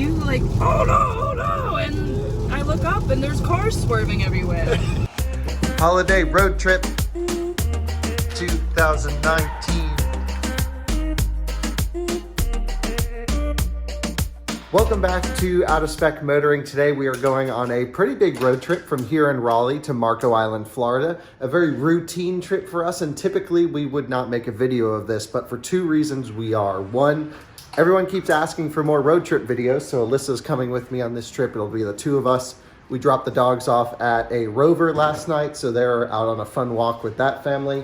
you like, oh no, and I look up and there's cars swerving everywhere. Holiday road trip 2019. Welcome back to Out of Spec Motoring. Today we are going on a pretty big road trip from here in Raleigh to Marco Island, Florida. A very routine trip for us, and typically we would not make a video of this, but for two reasons we are. One, everyone keeps asking for more road trip videos, so Alyssa's coming with me on this trip. It'll be the two of us. We dropped the dogs off at a Rover last night, so they're out on a fun walk with that family.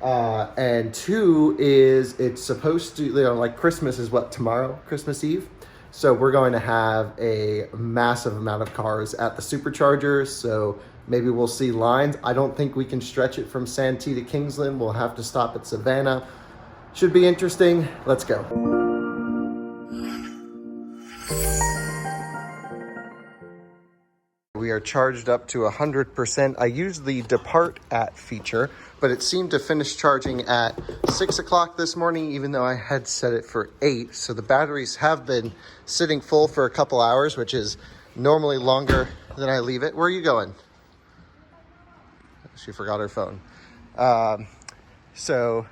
And two is it's supposed to, like Christmas is what, tomorrow? Christmas Eve? So we're going to have a massive amount of cars at the Supercharger, so maybe we'll see lines. I don't think we can stretch it from Santee to Kingsland. We'll have to stop at Savannah. Should be interesting. Let's go. We are charged up to 100%. I used the depart at feature, but it seemed to finish charging at 6 o'clock this morning, even though I had set it for 8. So the batteries have been sitting full for a couple hours, which is normally longer than I leave it. Where are you going? She forgot her phone. So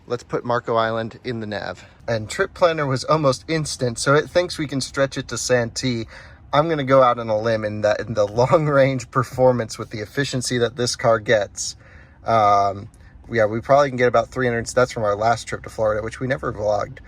let's put Marco Island in the nav. And Trip Planner was almost instant, so it thinks we can stretch it to Santee. I'm going to go out on a limb in the long-range performance with the efficiency that this car gets. Yeah, we probably can get about 300. So that's from our last trip to Florida, which we never vlogged.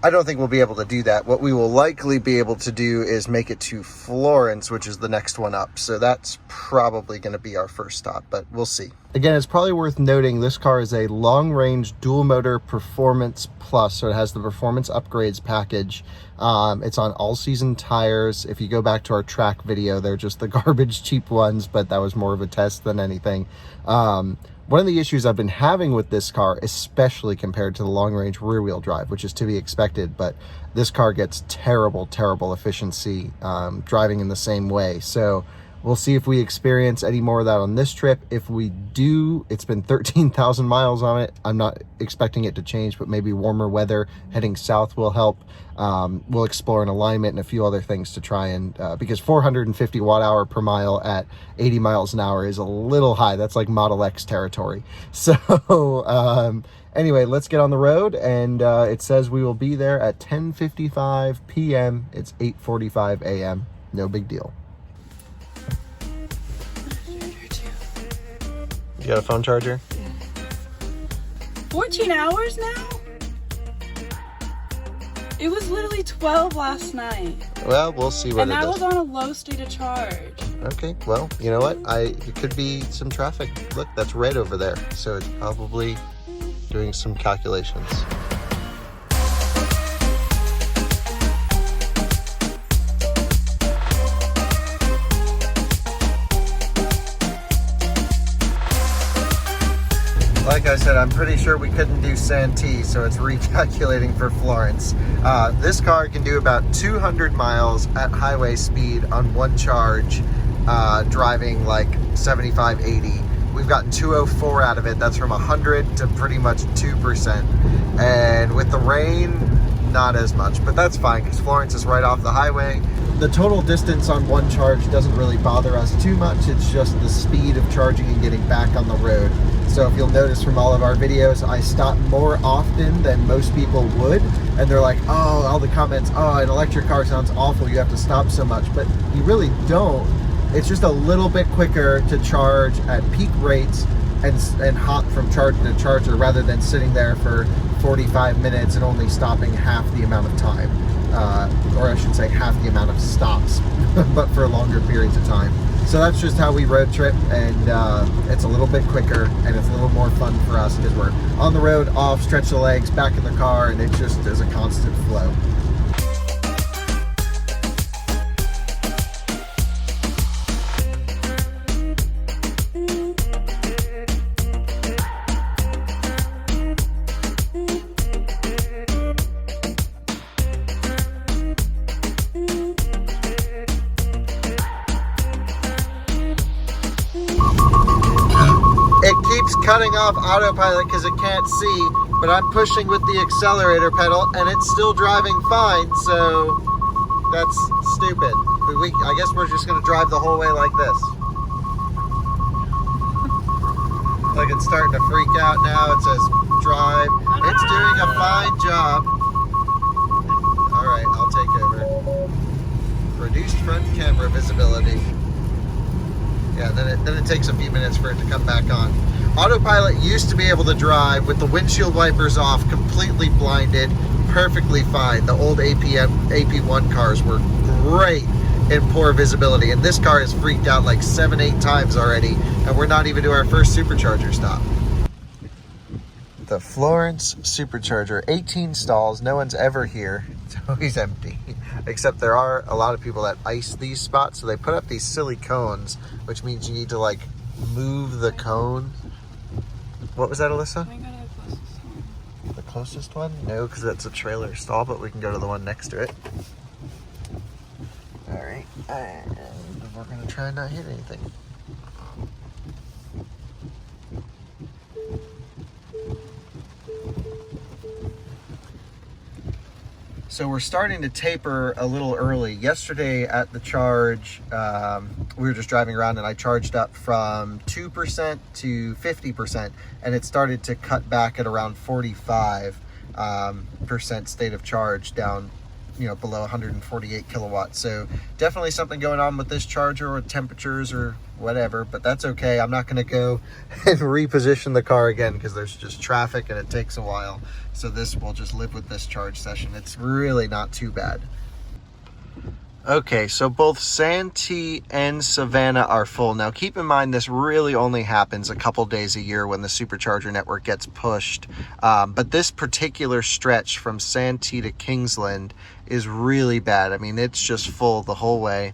I don't think we'll be able to do that. What we will likely be able to do is make it to Florence, which is the next one up. So that's probably going to be our first stop, but we'll see. Again, it's probably worth noting this car is a long-range dual-motor Performance Plus, so it has the Performance Upgrades package. It's on all-season tires. If you go back to our track video, they're just the garbage cheap ones, but that was more of a test than anything. One of the issues I've been having with this car, especially compared to the long-range rear-wheel drive, which is to be expected, but this car gets terrible efficiency driving in the same way. So we'll see if we experience any more of that on this trip. If we do, it's been 13,000 miles on it. I'm not expecting it to change, but maybe warmer weather heading south will help. We'll explore an alignment and a few other things to try and, because 450 watt-hour per mile at 80 miles an hour is a little high. That's like Model X territory. So anyway, let's get on the road, and it says we will be there at 10:55 p.m. It's 8:45 a.m. No big deal. You got a phone charger? 14 hours now? It was literally 12 last night. Well, we'll see what it does. And that was on a low state of charge. Okay, well, you know what? It could be some traffic. Look, that's red over there. So it's probably doing some calculations. Like I said, I'm pretty sure we couldn't do Santee, so it's recalculating for Florence. This car can do about 200 miles at highway speed on one charge, driving like 75, 80. We've gotten 204 out of it. That's from 100 to pretty much 2%. And with the rain, not as much, but that's fine because Florence is right off the highway. The total distance on one charge doesn't really bother us too much. It's just the speed of charging and getting back on the road. So if you'll notice from all of our videos, I stop more often than most people would. And they're like, oh, all the comments, oh, an electric car sounds awful. You have to stop so much, but you really don't. It's just a little bit quicker to charge at peak rates and hop from charger to charger rather than sitting there for 45 minutes and only stopping half the amount of time. Or I should say half the amount of stops, but for longer periods of time. So that's just how we road trip, and it's a little bit quicker and it's a little more fun for us because we're on the road, off, stretch the legs, back in the car, and it just is a constant flow. Cutting off autopilot because it can't see, but I'm pushing with the accelerator pedal and it's still driving fine, so That's stupid. But I guess we're just gonna drive the whole way like this. Like it's starting to freak out now. It says drive. It's doing a fine job. All right, I'll take over. Reduced front camera visibility. Yeah, then it takes a few minutes for it to come back on. Autopilot used to be able to drive with the windshield wipers off, completely blinded, perfectly fine. The old AP1 cars were great in poor visibility, and this car has freaked out like 7-8 times already, and we're not even to our first supercharger stop. The Florence Supercharger, 18 stalls, no one's ever here. It's always empty, except there are a lot of people that ice these spots, so they put up these silly cones, which means you need to like move the cone. What was that, Alyssa? The closest one? No, because that's a trailer stall, but we can go to the one next to it. All right, and we're gonna try and not hit anything. So we're starting to taper a little early. Yesterday at the charge, we were just driving around and I charged up from 2% to 50%, and it started to cut back at around 45% state of charge, down below 148 kilowatts. So definitely something going on with this charger, or temperatures or whatever, but that's okay. I'm not going to go and reposition the car again because there's just traffic and it takes a while. So this will just live with this charge session. It's really not too bad. Okay, so both Santee and Savannah are full. Now keep in mind, this really only happens a couple days a year when the supercharger network gets pushed. But this particular stretch from Santee to Kingsland is really bad. I mean, it's just full the whole way.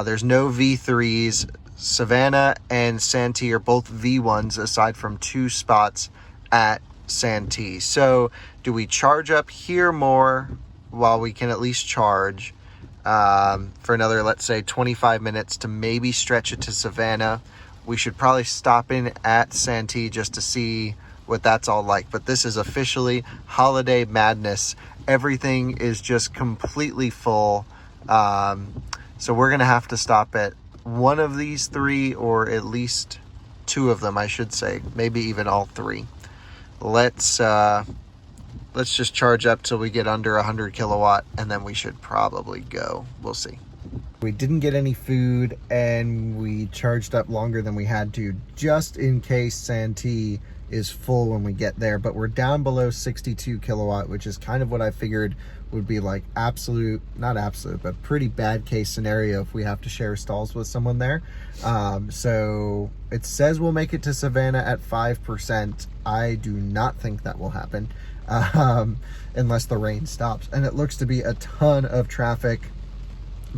There's no V3s. Savannah and Santee are both V1s aside from 2 spots at Santee. So do we charge up here more while we can at least charge for another, let's say 25 minutes to maybe stretch it to Savannah? We should probably stop in at Santee just to see what that's all like. But this is officially holiday madness. Everything is just completely full. So we're gonna have to stop at one of these 3, or at least 2 of them, I should say, maybe even all 3. Let's just charge up till we get under 100 kilowatt, and then we should probably go. We'll see. We didn't get any food, and we charged up longer than we had to, just in case Santee is full when we get there. But we're down below 62 kilowatt, which is kind of what I figured would be like not absolute, but pretty bad case scenario if we have to share stalls with someone there. So it says we'll make it to Savannah at 5%. I do not think that will happen unless the rain stops. And it looks to be a ton of traffic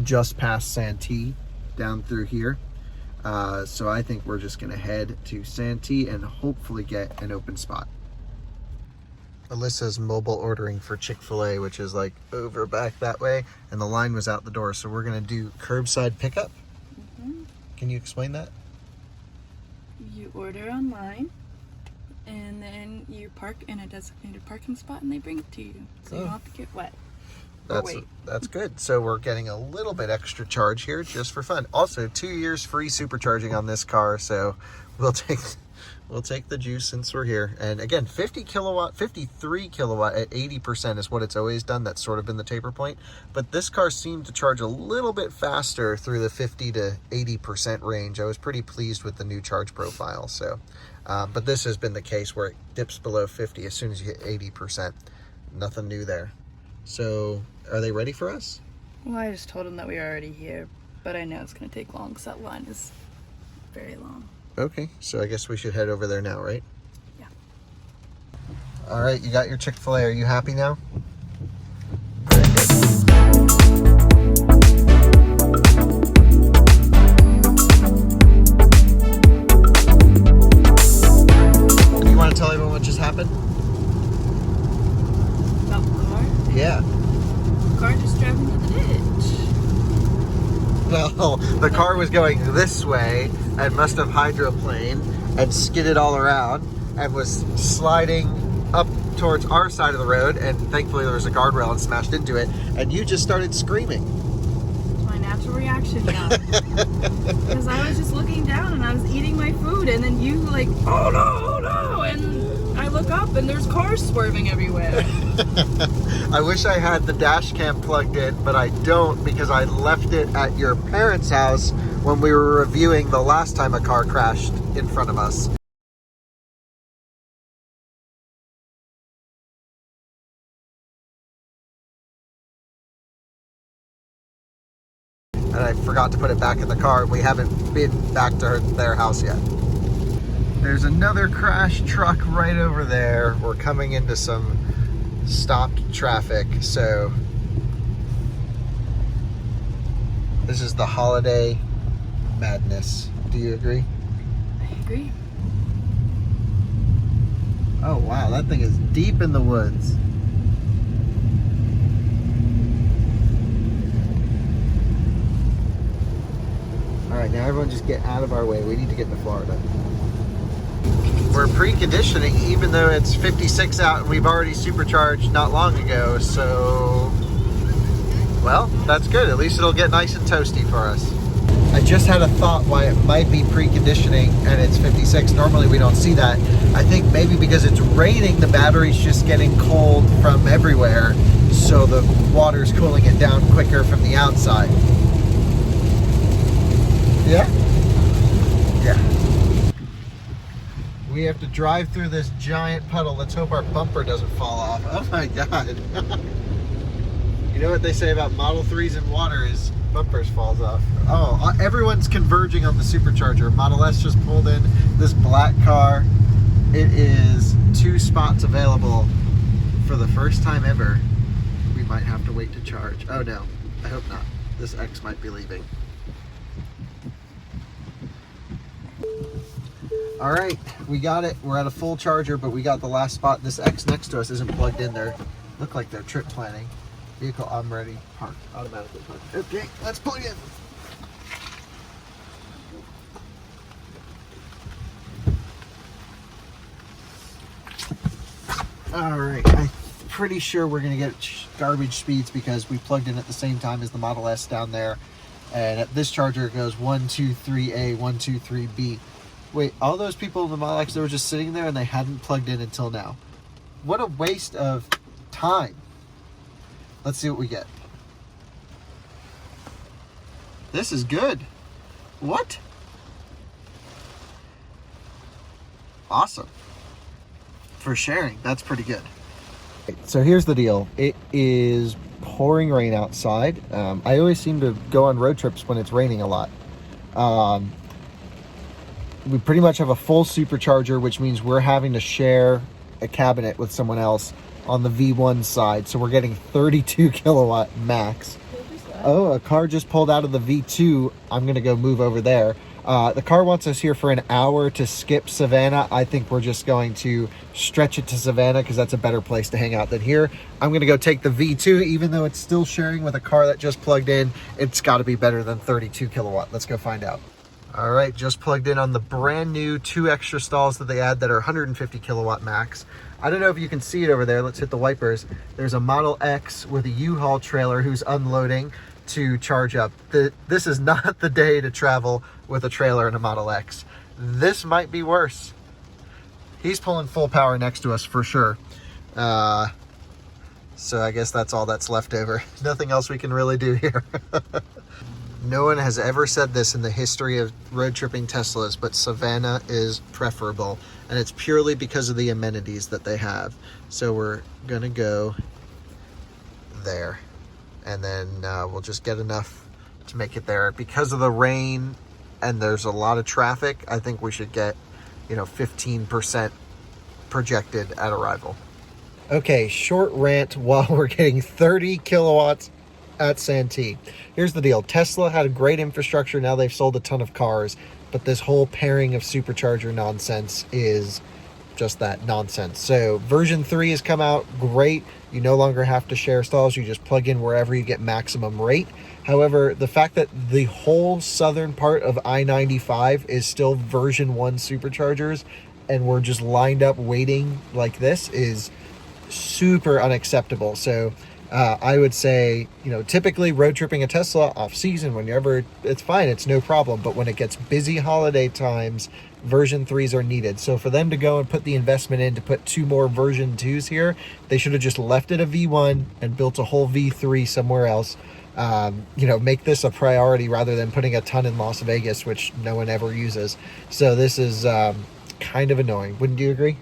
just past Santee down through here. So I think we're just gonna head to Santee and hopefully get an open spot. Alyssa's mobile ordering for Chick-fil-A, which is like over back that way, and the line was out the door. So we're gonna do curbside pickup. Can you explain that? You order online, and then you park in a designated parking spot, and they bring it to you, so you don't have to get wet. That's good. So we're getting a little bit extra charge here just for fun. Also, 2 years free supercharging on this car, so we'll take the juice since we're here. And again, 53 kilowatt at 80% is what it's always done. That's sort of been the taper point. But this car seemed to charge a little bit faster through the 50 to 80% range. I was pretty pleased with the new charge profile. So, but this has been the case where it dips below 50 as soon as you hit 80%. Nothing new there. So, are they ready for us? Well, I just told them that we are already here, but I know it's going to take long because that line is very long. Okay, so I guess we should head over there now, right? Yeah. All right, you got your Chick-fil-A. Are you happy now? You want to tell everyone what just happened? About the car? Yeah. The car just drove into the ditch. Well, the car was going this way and must have hydroplaned and skidded all around and was sliding up towards our side of the road, and thankfully there was a guardrail and smashed into it, and you just started screaming. much of a reaction yet. Because I was just looking down and I was eating my food, and then you like, oh no, and I look up and there's cars swerving everywhere. I wish I had the dash cam plugged in, but I don't because I left it at your parents' house when we were reviewing the last time a car crashed in front of us. And I forgot to put it back in the car. We haven't been back to their house yet. There's another crashed truck right over there. We're coming into some stopped traffic, so this is the holiday madness. Do you agree? I agree. Oh wow, that thing is deep in the woods. All right, now everyone just get out of our way. We need to get to Florida. We're preconditioning even though it's 56 out and we've already supercharged not long ago, so well, that's good. At least it'll get nice and toasty for us. I just had a thought why it might be preconditioning and it's 56. Normally we don't see that. I think maybe because it's raining, the battery's just getting cold from everywhere, so the water's cooling it down quicker from the outside. Yeah? Yeah. We have to drive through this giant puddle. Let's hope our bumper doesn't fall off. Oh my God. You know what they say about Model 3s in water is bumpers falls off. Oh, everyone's converging on the Supercharger. Model S just pulled in this black car. It is 2 spots available for the first time ever. We might have to wait to charge. Oh no, I hope not. This X might be leaving. All right, we got it. We're at a full charger, but we got the last spot. This X next to us isn't plugged in there. Look like they're trip planning. Vehicle, I'm ready. Park, automatically park. Okay, let's plug in. All right, I'm pretty sure we're gonna get garbage speeds because we plugged in at the same time as the Model S down there. And at this charger, it goes 123A, 123B. Wait, all those people in the Model X, they were just sitting there and they hadn't plugged in until now. What a waste of time. Let's see what we get. This is good. What? Awesome. For sharing, that's pretty good. So here's the deal. It is pouring rain outside. I always seem to go on road trips when it's raining a lot. We pretty much have a full supercharger, which means we're having to share a cabinet with someone else on the V1 side. So we're getting 32 kilowatt max. Oh, a car just pulled out of the V2. I'm going to go move over there. The car wants us here for an hour to skip Savannah. I think we're just going to stretch it to Savannah because that's a better place to hang out than here. I'm going to go take the V2, even though it's still sharing with a car that just plugged in. It's got to be better than 32 kilowatt. Let's go find out. All right, just plugged in on the brand new 2 extra stalls that they add that are 150 kilowatt max. I don't know if you can see it over there. Let's hit the wipers. There's a Model X with a U-Haul trailer who's unloading to charge up. This is not the day to travel with a trailer and a Model X. This might be worse. He's pulling full power next to us for sure. So I guess that's all that's left over. Nothing else we can really do here. No one has ever said this in the history of road tripping Teslas, but Savannah is preferable. And it's purely because of the amenities that they have. So we're gonna go there. And then we'll just get enough to make it there. Because of the rain and there's a lot of traffic, I think we should get, 15% projected at arrival. Okay, short rant while we're getting 30 kilowatts at Santee. Here's the deal. Tesla had a great infrastructure. Now they've sold a ton of cars, but this whole pairing of supercharger nonsense is just that, nonsense. So version 3 has come out. Great. You no longer have to share stalls. You just plug in wherever you get maximum rate. However, the fact that the whole southern part of I-95 is still version 1 superchargers and we're just lined up waiting like this is super unacceptable. So I would say, typically road tripping a Tesla off season, whenever it's fine, it's no problem. But when it gets busy holiday times, version 3s are needed. So for them to go and put the investment in to put 2 more version 2s here, they should have just left it a V1 and built a whole V3 somewhere else. Make this a priority rather than putting a ton in Las Vegas, which no one ever uses. So this is kind of annoying. Wouldn't you agree?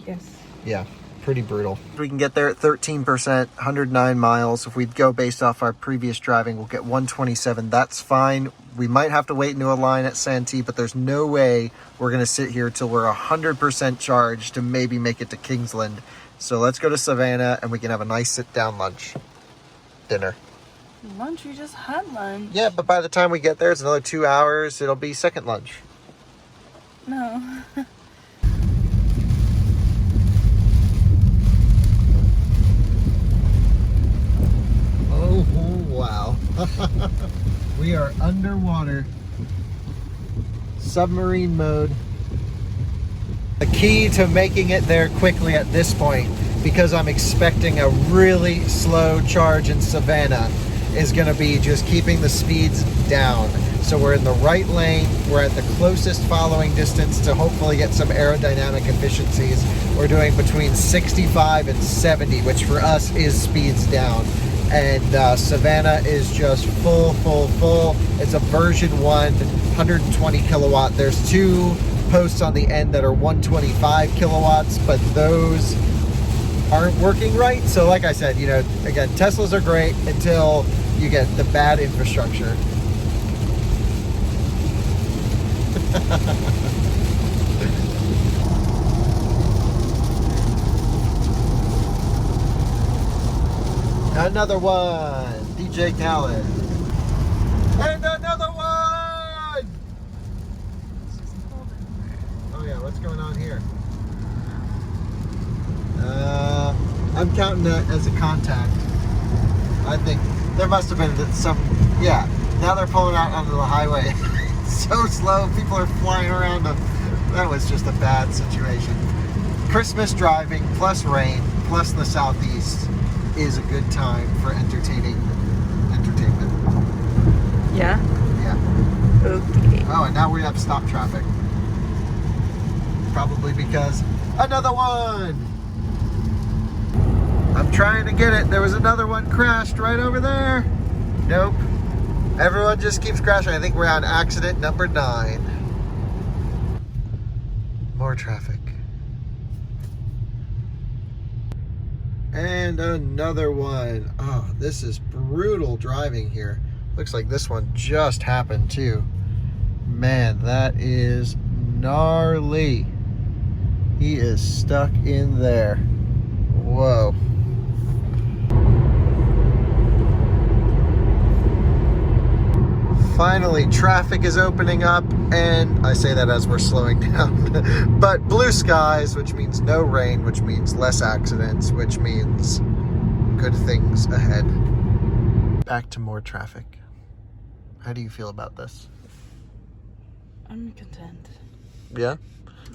Yes. Yeah, pretty brutal. We can get there at 13%, 109 miles. If we go based off our previous driving, we'll get 127. That's fine. We might have to wait into a line at Santee, but there's no way we're going to sit here till we're 100% charged to maybe make it to Kingsland. So let's go to Savannah and we can have a nice sit-down lunch. Dinner. Lunch? We just had lunch. Yeah, but by the time we get there, it's another 2 hours. It'll be second lunch. No. Oh, wow. We are underwater. Submarine mode. The key to making it there quickly at this point, because I'm expecting a really slow charge in Savannah, is going to be just keeping the speeds down. So we're in the right lane. We're at the closest following distance to hopefully get some aerodynamic efficiencies. We're doing between 65 and 70, which for us is speeds down. And Savannah is just full. It's a version 1, 120 kilowatt. There's 2 posts on the end that are 125 kilowatts, but those aren't working right. So like I said, again, Teslas are great until you get the bad infrastructure. Another one, DJ Khaled. And another one! Oh yeah, what's going on here? I'm counting that as a contact. I think there must have been some, yeah. Now they're pulling out onto the highway. So slow, people are flying around them. That was just a bad situation. Christmas driving plus rain plus the southeast is a good time for entertainment. Yeah? Yeah. Okay. Oh, and now we have stop traffic. Probably because another one! I'm trying to get it. There was another one crashed right over there. Nope. Everyone just keeps crashing. I think we're on accident number 9. More traffic. And another one. Oh, this is brutal driving here. Looks like this one just happened too. Man, that is gnarly. He is stuck in there. Whoa. Finally, traffic is opening up, and I say that as we're slowing down. But blue skies, which means no rain, which means less accidents, which means good things ahead. Back to more traffic. How do you feel about this? I'm content. Yeah?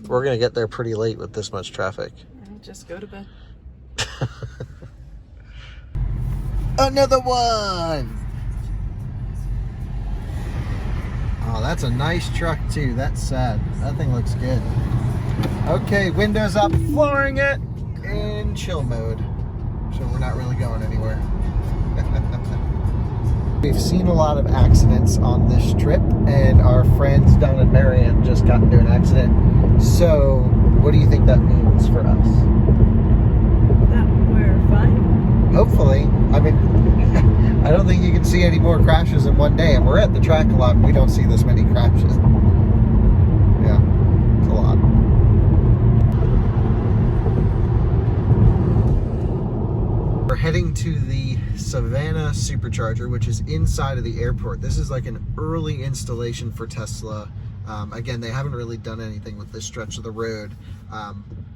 We're going to get there pretty late with this much traffic. I'll just go to bed. Another one! Oh, that's a nice truck too. That's sad. That thing looks good. Okay, windows up, flooring it in chill mode. So we're not really going anywhere. We've seen a lot of accidents on this trip, and our friends down in Marion just got into an accident. So, what do you think that means for us? That we're fine? Hopefully. I mean, I don't think you can see any more crashes in one day, and we're at the track a lot, and we don't see this many crashes. Yeah, it's a lot. We're heading to the Savannah Supercharger, which is inside of the airport. This is like an early installation for Tesla. Again, they haven't really done anything with this stretch of the road,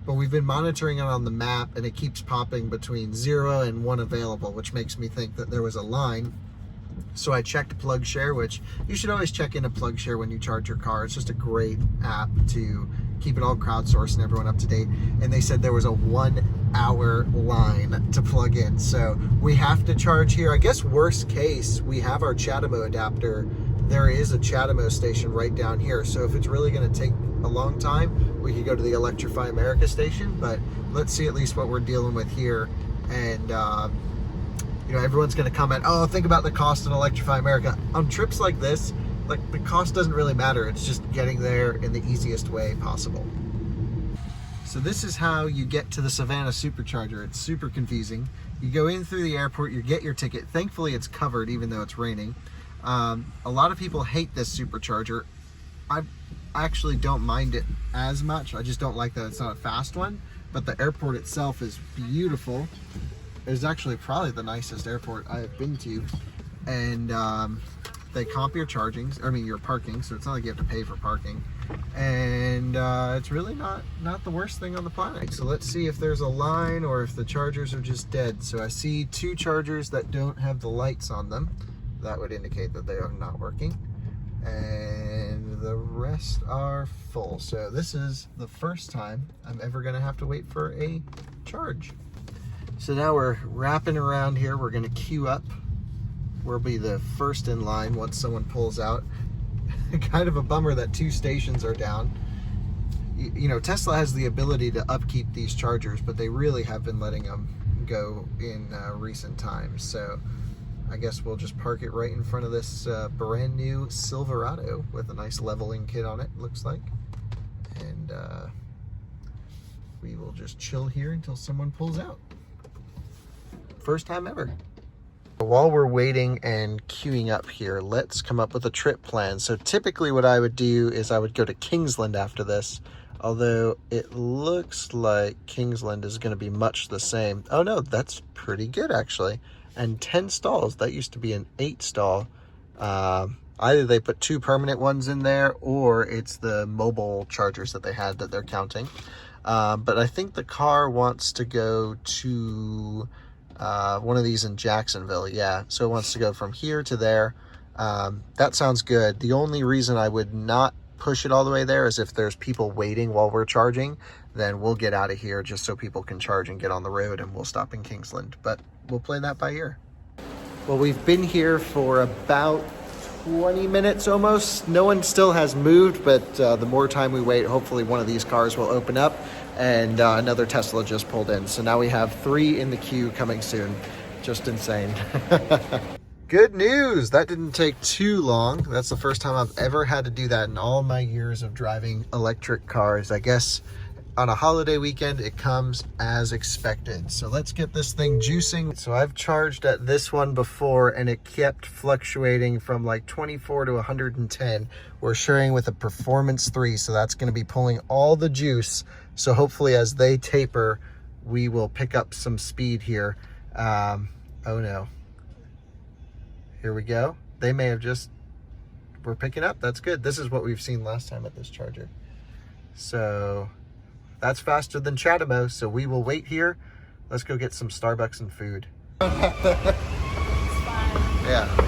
but we've been monitoring it on the map, and it keeps popping between 0 and 1 available, which makes me think that there was a line. So I checked PlugShare, which you should always check into PlugShare when you charge your car. It's just a great app to keep it all crowdsourced and everyone up to date. And they said there was a 1 hour line to plug in. So we have to charge here. I guess worst case, we have our Chatamo adapter. There is a Chatamo station right down here. So if it's really going to take a long time, we could go to the Electrify America station, but let's see at least what we're dealing with here. And you know, everyone's going to comment, oh, think about the cost in Electrify America. On trips like this, like, the cost doesn't really matter. It's just getting there in the easiest way possible. So this is how you get to the Savannah Supercharger. It's super confusing. You go in through the airport, you get your ticket. Thankfully it's covered even though it's raining. A lot of people hate this supercharger. I actually don't mind it as much. I just don't like that it's not a fast one, but the airport itself is beautiful. It's actually probably the nicest airport I have been to. And they comp your your parking, so it's not like you have to pay for parking. And it's really not the worst thing on the planet. So let's see if there's a line or if the chargers are just dead. So I see 2 chargers that don't have the lights on them. That would indicate that they are not working. And the rest are full. So this is the first time I'm ever gonna have to wait for a charge. So now we're wrapping around here. We're gonna queue up. We'll be the first in line once someone pulls out. Kind of a bummer that 2 stations are down. You know, Tesla has the ability to upkeep these chargers, but they really have been letting them go in recent times. So I guess we'll just park it right in front of this brand new Silverado with a nice leveling kit on it, looks like. And we will just chill here until someone pulls out. First time ever. While we're waiting and queuing up here, let's come up with a trip plan. So typically what I would do is I would go to Kingsland after this, although it looks like Kingsland is going to be much the same. Oh no, that's pretty good actually. And 10 stalls, that used to be an 8 stall. Either they put 2 permanent ones in there or it's the mobile chargers that they had that they're counting. But I think the car wants to go to one of these in Jacksonville. Yeah, so it wants to go from here to there. That sounds good. The only reason I would not push it all the way there is if there's people waiting while we're charging, then we'll get out of here just so people can charge and get on the road, and we'll stop in Kingsland. But we'll play that by ear. Well, we've been here for about 20 minutes almost. No one still has moved, but the more time we wait, hopefully one of these cars will open up. And another Tesla just pulled in. So now we have 3 in the queue coming soon. Just insane. Good news! That didn't take too long. That's the first time I've ever had to do that in all my years of driving electric cars. I guess on a holiday weekend, it comes as expected. So let's get this thing juicing. So I've charged at this one before and it kept fluctuating from like 24 to 110. We're sharing with a Performance 3, so that's going to be pulling all the juice. So hopefully as they taper, we will pick up some speed here. Oh no. Here we go. They may have just, we're picking up. That's good. This is what we've seen last time at this charger. So that's faster than Chatamo, so we will wait here. Let's go get some Starbucks and food. Yeah,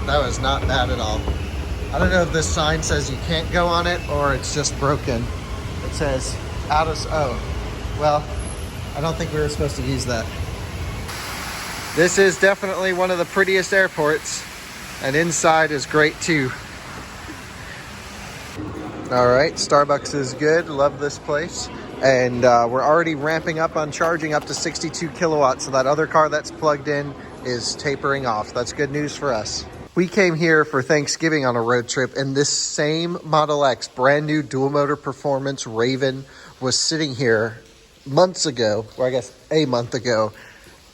that was not bad at all. I don't know if this sign says you can't go on it or it's just broken. It says out of, oh, well, I don't think we were supposed to use that. This is definitely one of the prettiest airports, and inside is great too. All right, Starbucks is good. Love this place. And we're already ramping up on charging up to 62 kilowatts. So that other car that's plugged in is tapering off. That's good news for us. We came here for Thanksgiving on a road trip, and this same Model X, brand new dual motor performance Raven, was sitting here months ago, or I guess a month ago.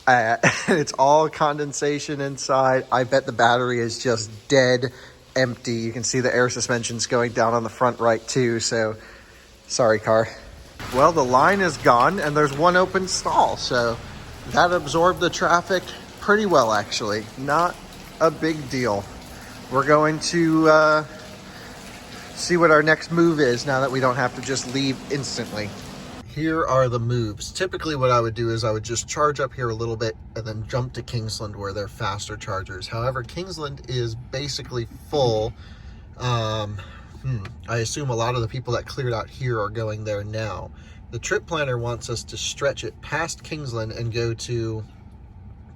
And it's all condensation inside. I bet the battery is just dead empty. You can see the air suspension's going down on the front right too. So sorry, car. Well, the line is gone and there's one open stall. So that absorbed the traffic pretty well, actually. Not a big deal. We're going to see what our next move is now that we don't have to just leave instantly. Here are the moves. Typically what I would do is I would just charge up here a little bit and then jump to Kingsland where they're faster chargers. However, Kingsland is basically full I assume a lot of the people that cleared out here are going there now. The trip planner wants us to stretch it past Kingsland and go to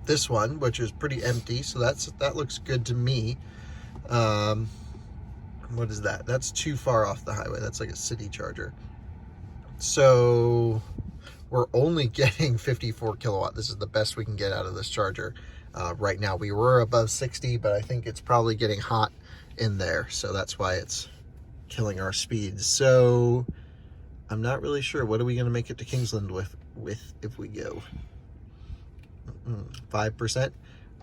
this one, which is pretty empty, so that looks good to me. What is that? That's too far off the highway. That's like a city charger. So we're only getting 54 kilowatt. This is the best we can get out of this charger right now. We were above 60, but I think it's probably getting hot in there, so that's why it's killing our speeds. So I'm not really sure. What are we going to make it to Kingsland with if we go 5%?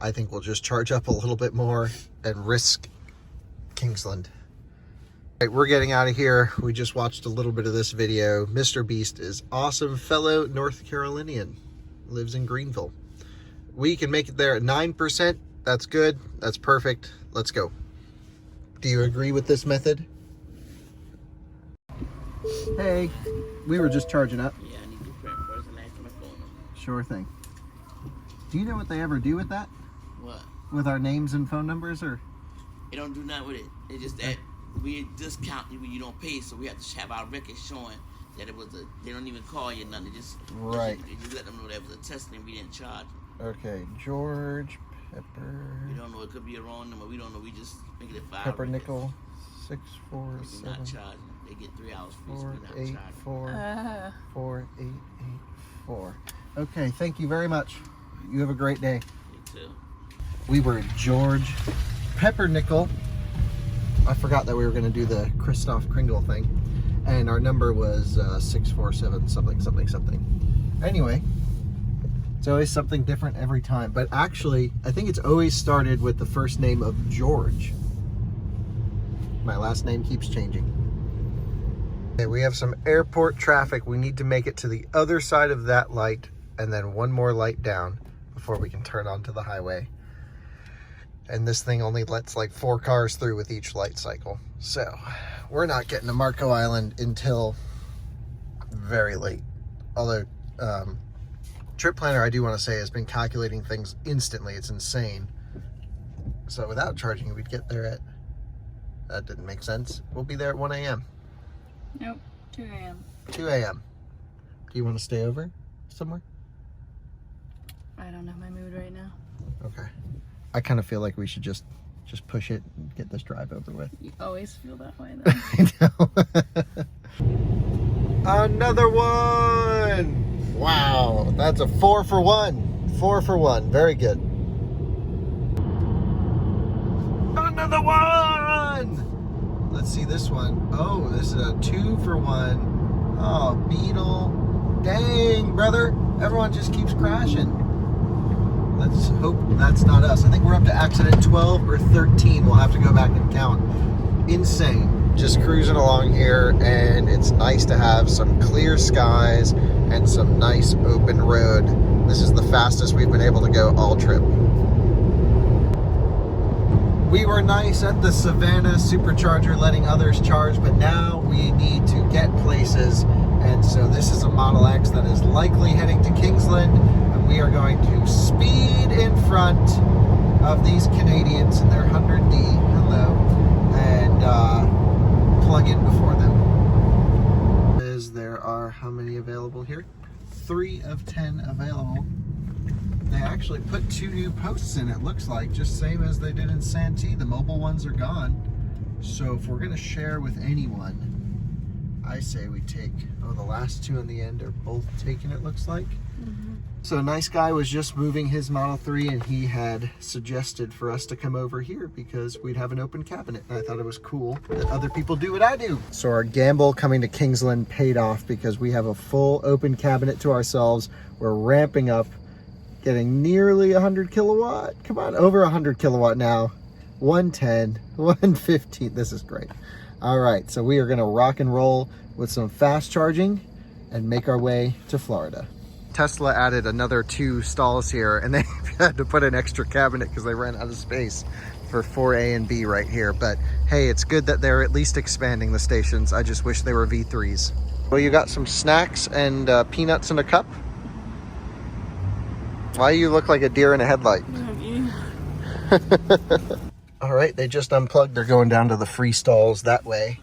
I think we'll just charge up a little bit more and risk Kingsland. All right, we're getting out of here. We just watched a little bit of this video. Mr. Beast is awesome. Fellow North Carolinian, lives in Greenville. We can make it there at 9%. That's good. That's perfect. Let's go. Do you agree with this method? Hey, we were just charging up. Yeah, I need to print first and ask my phone number. Sure thing. Do you know what they ever do with that? What? With our names and phone numbers, or? They don't do nothing with it. It's just that we discount you when you don't pay, so we have to have our record showing that it was a. They don't even call you nothing. They just Right. You let them know that was a test and we didn't charge. Okay, George Pepper. We don't know. It could be a wrong number. We don't know. We just make it 5. Peppernickel, We're not 647 charging. They get 3 hours free. So we're not charging. 484 4884. Okay, thank you very much. You have a great day. You too. We were at George Peppernickel. I forgot that we were going to do the Christoph Kringle thing, and our number was 647 something. Anyway, it's always something different every time, but actually I think it's always started with the first name of George. My last name keeps changing. Okay, we have some airport traffic. We need to make it to the other side of that light and then one more light down before we can turn onto the highway. And this thing only lets like 4 cars through with each light cycle. So we're not getting to Marco Island until very late. Although Trip Planner, I do want to say, has been calculating things instantly. It's insane. So without charging, we'd get there at, that didn't make sense. We'll be there at 1 a.m. Nope, 2 a.m. 2 a.m. Do you want to stay over somewhere? I don't know my mood right now. Okay. I kind of feel like we should just push it and get this drive over with. You always feel that way though. I know. Another one! Wow, that's a 4 for 1. 4 for 1. Very good. Another one! Let's see this one. Oh, this is a 2 for 1. Oh, Beetle. Dang, brother. Everyone just keeps crashing. Let's hope that's not us. I think we're up to accident 12 or 13. We'll have to go back and count. Insane. Just cruising along here, and it's nice to have some clear skies and some nice open road. This is the fastest we've been able to go all trip. We were nice at the Savannah Supercharger letting others charge, but now we need to get places. And so this is a Model X that is likely heading to Kingsland, and we are going to speed in front of these Canadians in their 100D, hello, and plug in before them. There are how many available here? 3 of 10 available. They actually put 2 new posts in, it looks like, just same as they did in Santee. The mobile ones are gone. So if we're gonna share with anyone, I say we take, oh, the last 2 in the end are both taken, it looks like. So a nice guy was just moving his Model 3, and he had suggested for us to come over here because we'd have an open cabinet. And I thought it was cool that other people do what I do. So our gamble coming to Kingsland paid off because we have a full open cabinet to ourselves. We're ramping up, getting nearly 100 kilowatt. Come on, over 100 kilowatt now. 110, 115, this is great. All right, so we are gonna rock and roll with some fast charging and make our way to Florida. Tesla added another 2 stalls here, and they had to put an extra cabinet because they ran out of space for 4A and B right here. But hey, it's good that they're at least expanding the stations. I just wish they were V3s. Well, you got some snacks and peanuts in a cup? Why you look like a deer in a headlight? All right, they just unplugged. They're going down to the free stalls that way.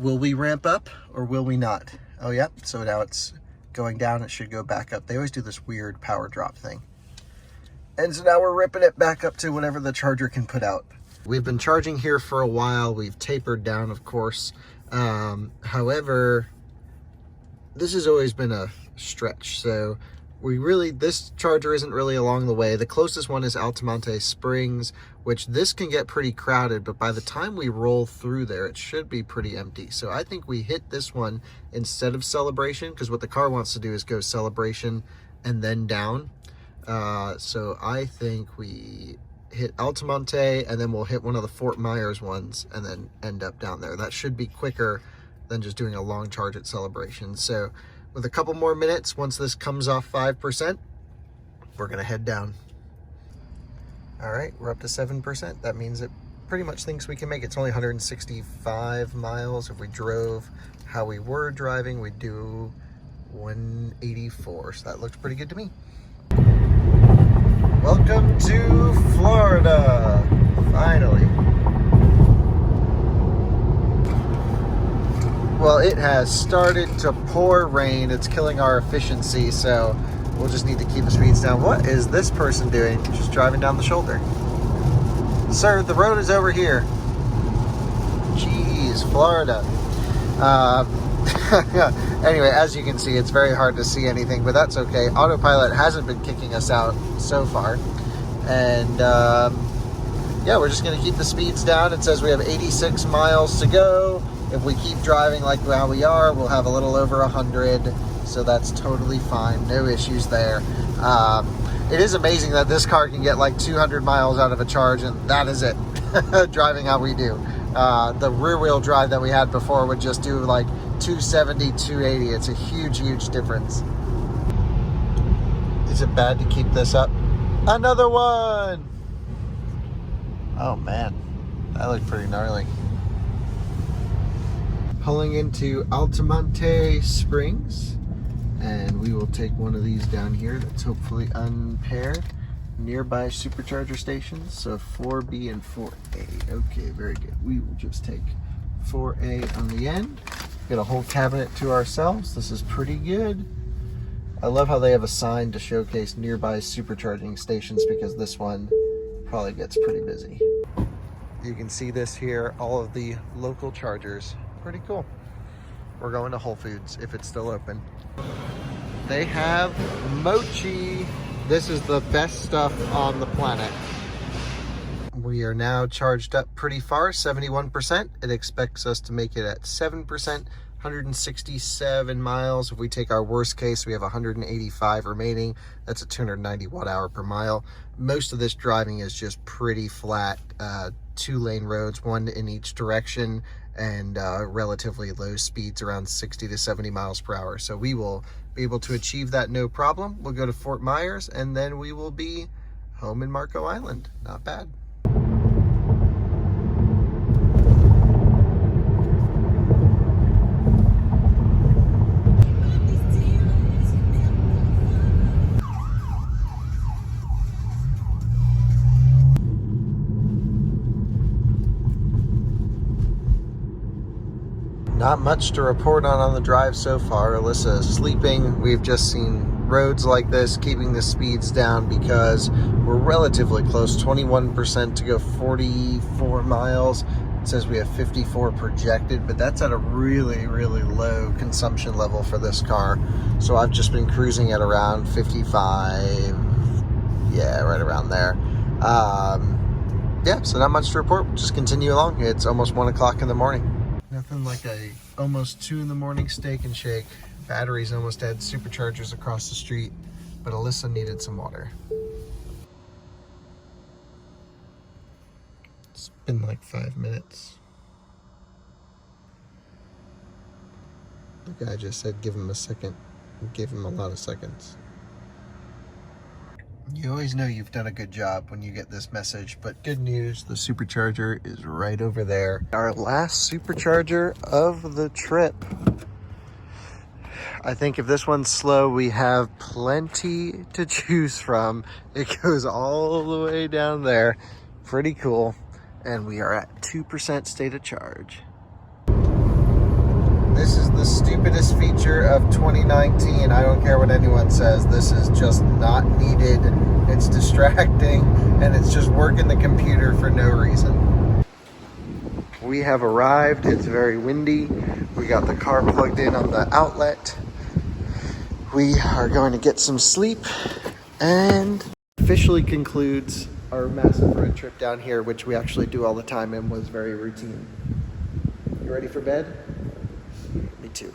Will we ramp up or will we not? Oh, yeah. So now it's going down. It should go back up. They always do this weird power drop thing. And so now we're ripping it back up to whatever the charger can put out. We've been charging here for a while. We've tapered down, of course. However, this has always been a stretch. So this charger isn't really along the way. The closest one is Altamonte Springs, which this can get pretty crowded, but by the time we roll through there, it should be pretty empty. So I think we hit this one instead of Celebration, because what the car wants to do is go Celebration and then down. So I think we hit Altamonte and then we'll hit one of the Fort Myers ones and then end up down there. That should be quicker than just doing a long charge at Celebration. So with a couple more minutes, once this comes off 5%, we're gonna head down. All right, we're up to 7%. That means it pretty much thinks we can make it. It's only 165 miles. If we drove how we were driving, we'd do 184. So that looks pretty good to me. Welcome to Florida, finally. Well, it has started to pour rain. It's killing our efficiency, so we'll just need to keep the speeds down. What is this person doing? Just driving down the shoulder. Sir, the road is over here. Jeez, Florida. Anyway, as you can see, it's very hard to see anything, but that's okay. Autopilot hasn't been kicking us out so far. And yeah, we're just going to keep the speeds down. It says we have 86 miles to go. If we keep driving like how we are, we'll have a little over 100. So that's totally fine. No issues there. It is amazing that this car can get like 200 miles out of a charge, and that is it. Driving how we do. The rear wheel drive that we had before would just do like 270, 280. It's a huge difference. Is it bad to keep this up? Another one! Oh man, that looked pretty gnarly. Pulling into Altamonte Springs, and we will take one of these down here that's hopefully unpaired. Nearby supercharger stations, so 4B and 4A. Okay, very good. We will just take 4A on the end. Get a whole cabinet to ourselves. This is pretty good. I love how they have a sign to showcase nearby supercharging stations, because this one probably gets pretty busy. You can see this here, all of the local chargers. Pretty cool. We're going to Whole Foods if it's still open. They have mochi. This is the best stuff on the planet. We are now charged up pretty far, 71%. It expects us to make it at 7%, 167 miles. If we take our worst case, we have 185 remaining. That's a 290 watt hour per mile. Most of this driving is just pretty flat, 2-lane roads, one in each direction, and relatively low speeds, around 60 to 70 miles per hour. So we will be able to achieve that no problem. We'll go to Fort Myers, and then we will be home in Marco Island. Not bad. Not much to report on the drive so far. Alyssa is sleeping. We've just seen roads like this, keeping the speeds down because we're relatively close. 21% to go 44 miles. It says we have 54 projected, but that's at a really low consumption level for this car. So I've just been cruising at around 55. Yeah, right around there. Yeah, so not much to report. We'll just continue along. It's almost 1 o'clock in the morning. Nothing like a almost 2 in the morning steak and shake. Batteries almost dead, superchargers across the street, but Alyssa needed some water. It's been like 5 minutes. The guy just said give him a second. We gave him a lot of seconds. You always know you've done a good job when you get this message, but good news, the supercharger is right over there. Our last supercharger of the trip. I think if this one's slow, we have plenty to choose from. It goes all the way down there. Pretty cool. And we are at 2% state of charge. This is the stupidest feature of 2019. I don't care what anyone says. This is just not needed. It's distracting, and it's just working the computer for no reason. We have arrived. It's very windy. We got the car plugged in on the outlet. We are going to get some sleep, and officially concludes our massive road trip down here, which we actually do all the time and was very routine. You ready for bed? Me too.